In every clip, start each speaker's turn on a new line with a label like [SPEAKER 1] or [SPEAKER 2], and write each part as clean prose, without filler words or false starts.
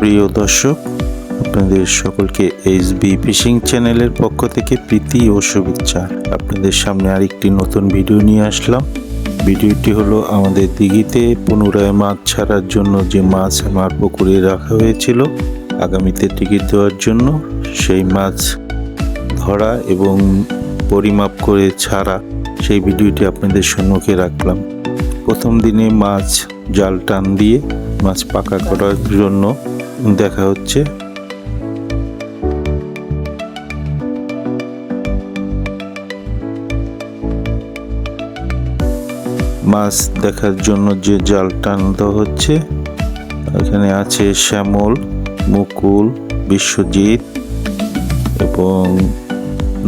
[SPEAKER 1] প্রিয় দর্শক, আপনাদের সকলকে এইচবি ফিশিং চ্যানেলের পক্ষ থেকে প্রীতি ও শুভেচ্ছা। আপনাদের সামনে আরেকটি নতুন ভিডিও নিয়ে আসলাম। ভিডিওটি হলো আমাদের দিঘিতে পুনরায় মাছ ছাড়ার জন্য যে মাছ আমার পুকুরে রাখা হয়েছিল আগামীতে টিকিট দেওয়ার জন্য, সেই মাছ ধরা এবং পরিমাপ করে ছাড়া সেই ভিডিওটি আপনাদের সম্মুখে রাখলাম। প্রথম দিনে মাছ জাল টান দিয়ে মাছ পাকা করার জন্য দেখা হচ্ছে। মাছ দেখার জন্য যে জাল টান দেওয়া হচ্ছে, এখানে আছে শ্যামল, মুকুল, বিশ্বজিৎ এবং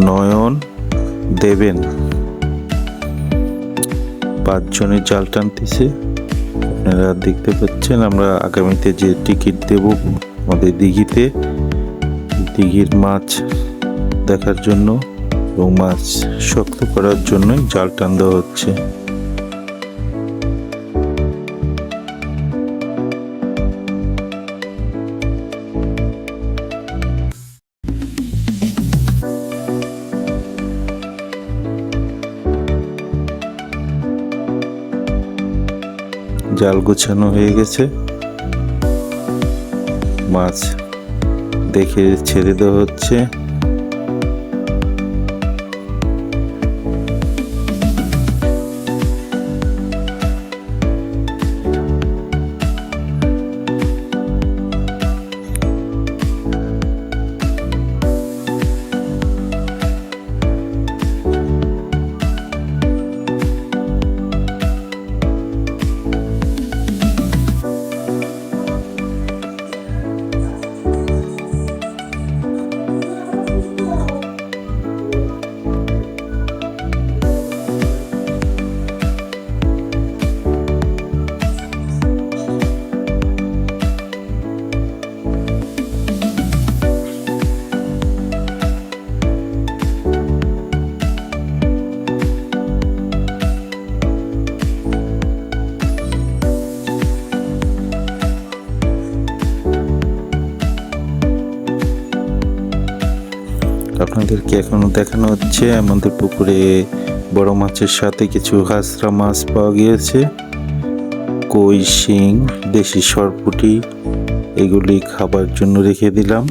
[SPEAKER 1] নয়ন, দেবেন, 5 জনের জাল টানতেছে। আপনারা দেখতে পাচ্ছেন আমরা আগামীতে যে টিকিট দেব আমাদের দিঘিতে, দিঘির মাছ দেখার জন্য এবং মাছ শক্ত করার জন্যই জাল টান দেওয়া হচ্ছে। জাল গোছানো হয়ে গেছে, মাছ দেখে ছেড়ে দেওয়া হচ্ছে। আপনাদেরকে এখনো দেখানো হচ্ছে আমাদের পুকুরে বড় মাছের সাথে কিছু হাঁসরা মাছ পাওয়া গিয়েছে। কই, শিং, দেশি সরপুঁটি এগুলি খাবার জন্য রেখে দিলাম।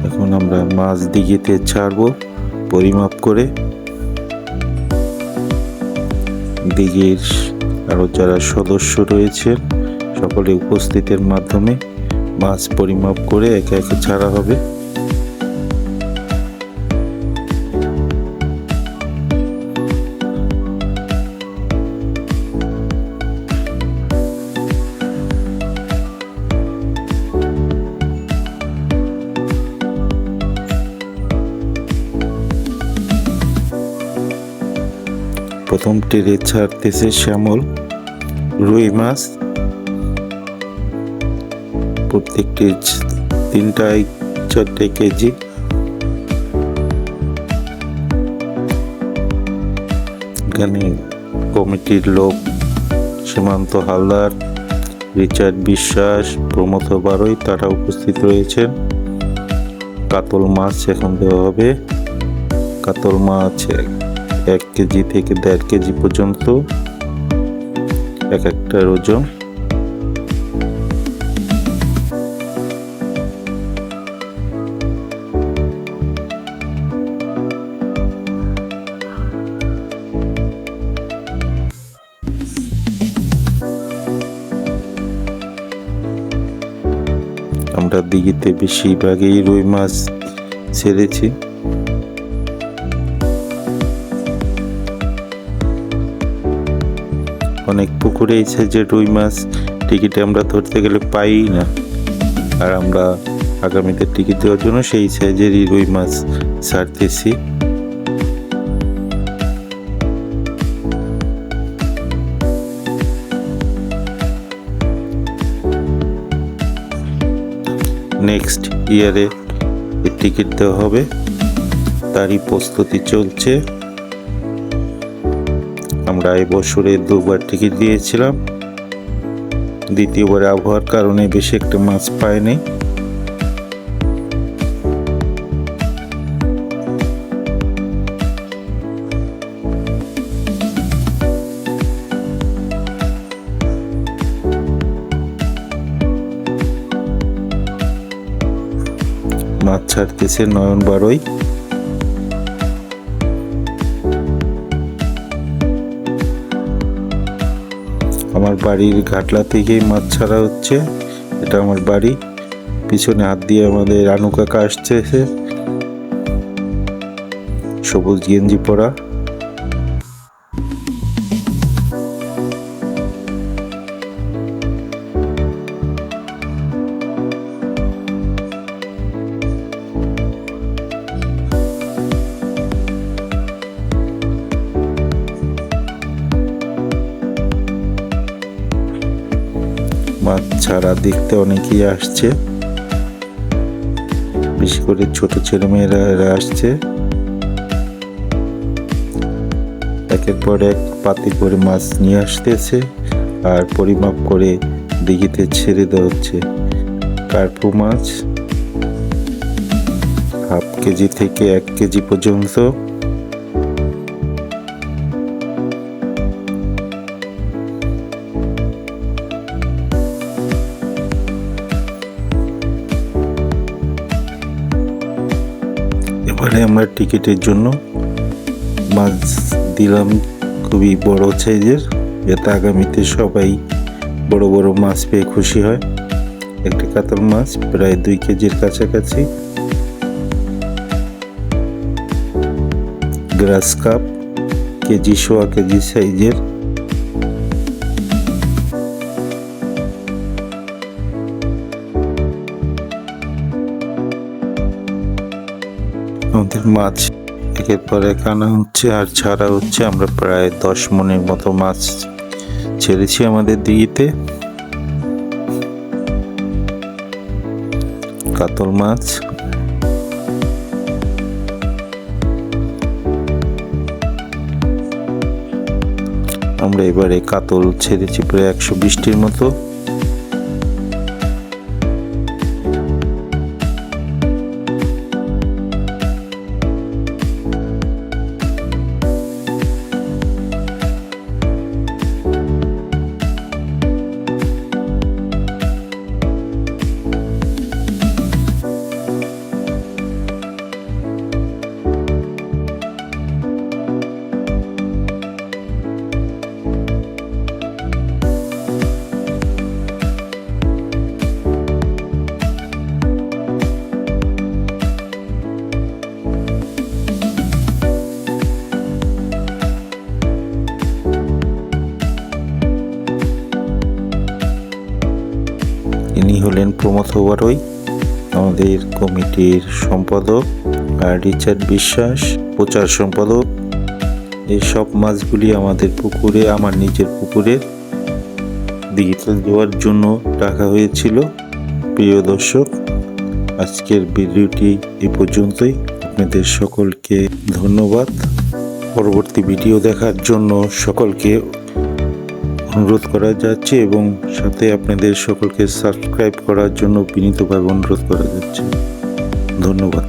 [SPEAKER 1] এখন আমরা মাছ দিঘিতে ছাড়বো পরিমাপ করে। দিঘির আরো যারা সদস্য রয়েছে সকলে উপস্থিতের মাধ্যমে মাছ পরিমাপ করে একে একে ছাড়া হবে। প্রথম টেরে ছাড়তেছে শ্যামল, রুই মাছ। প্রত্যেকটি 3-4 কেজি। এখানে কমিটির লোক সীমান্ত হালদার, রিচার্ড বিশ্বাস, প্রমথ বারই তারা উপস্থিত রয়েছেন। কাতল মাছ এখন দেওয়া হবে। কাতল মাছ 1 কেজি থেকে 1.5 কেজি পর্যন্ত এক একটার ওজন। আমরা দিঘিতে বেশিরভাগই রুই মাছ ছেড়েছি। অনেক পুকুরে এই সাইজের রুই মাছ টিকিটে আমরা ধরতে গেলে পাই না, আর আমরা আগামীতে টিকিট দেওয়ার জন্য সেই সাইজেরই রুই মাছ ছাড়তেছি। নেক্সট ইয়ারে টিকিট দেওয়া হবে, তারই প্রস্তুতি চলছে। আমরা প্রায় বছরে 2বার টিকিট দিয়েছিলাম। দ্বিতীয়বার আবহাওয়ার কারণে বেশি একটা মাছ পাইনি। মাছ ছাড়তেছে নয়ন বারোই। আমার বাড়ির ঘাটলা থেকেই মাছ ছাড়া হচ্ছে। এটা আমার বাড়ি। পিছনে হাত দিয়ে আমাদের রানু কাকা আসতেছে, সবুজ গেঞ্জি পরা। মাছ ছাড়া দেখতে অনেকেই আসছে, বেশি করে ছোট ছেলেমেয়েরা আসছে। একের পর এক পাতি করে মাছ নিয়ে আসতেছে আর পরিমাপ করে দিঘিতে ছেড়ে দেওয়া হচ্ছে। কার্পু মাছ হাফ কেজি থেকে 1 কেজি পর্যন্ত। এবারে আমরা টিকিটের জন্য মাছ দিলাম খুবই বড় সাইজের, যাতে আগামীতে সবাই বড় বড় মাছ পেয়ে খুশি হয়। একটা কাতল মাছ প্রায় 2 কেজির কাছাকাছি। গ্রাস কাপ কেজি, 1.25 কেজি সাইজের। আমাদের মাছ একের পর এক আনা হচ্ছে আর ছাড়া হচ্ছে। আমরা প্রায় 10 মনের মতো মাছ ছেড়েছি আমাদের দিঘিতে। কাতল মাছ আমরা এবারে কাতল ছেড়েছি প্রায় 120টির মতো। ইনি হলেন প্রমথ বারোই, আমাদের কমিটির সম্পাদক, আর রিচার্ড বিশ্বাস প্রচার সম্পাদক। এই সব মাছগুলি আমাদের পুকুরে, আমার নিজের পুকুরে দিঘিতে দেওয়ার জন্য রাখা হয়েছিল। প্রিয় দর্শক, আজকের ভিডিওটি এই পর্যন্তই। আপনাদের সকলকে ধন্যবাদ। পরবর্তী ভিডিও দেখার জন্য সকলকে অনুরোধ করা যাচ্ছে এবং সাথে আপনাদের সকলকে সাবস্ক্রাইব করার জন্য বিনীতভাবে অনুরোধ করা যাচ্ছে। ধন্যবাদ।